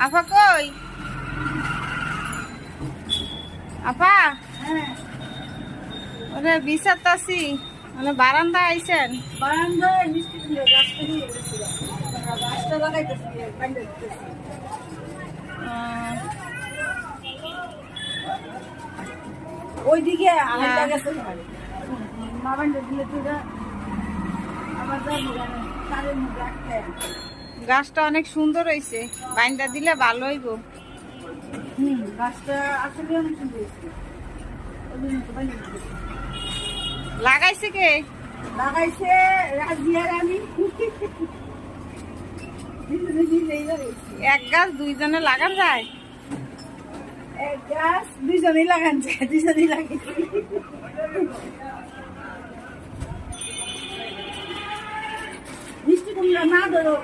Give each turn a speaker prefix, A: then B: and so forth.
A: আপা কই? আপা ওরে বিচারতাছি, মানে বারান্দা আইছেন?
B: বারান্দায় মিষ্টি কুমড়ো গাছটা নিয়ে গেছিলাম, গাছটা লাগাইতেছি, বাইরে দিতেছি। ওইদিকে আলাদা গেছে মা বাইরে দিলে তো আবার যাবো তারের মধ্যে রাখতে।
A: গাছটা অনেক সুন্দর হয়েছে, বাইন্দা দিলে ভালো হইব।
B: গাছটা আসলে অনেক সুন্দর হয়েছে, ওই জন্য তো বাইরে দিতেছি।
A: লাগাইছে কে?
B: লাগাইছে রাজিয়ার আমি।
A: এক গাছ দুইজনে লাগান যায়?
B: এক গাছ দুইজনেই লাগান যায়, দুইজনেই লাগাইছি। মিষ্টি কুমড়া না ধরো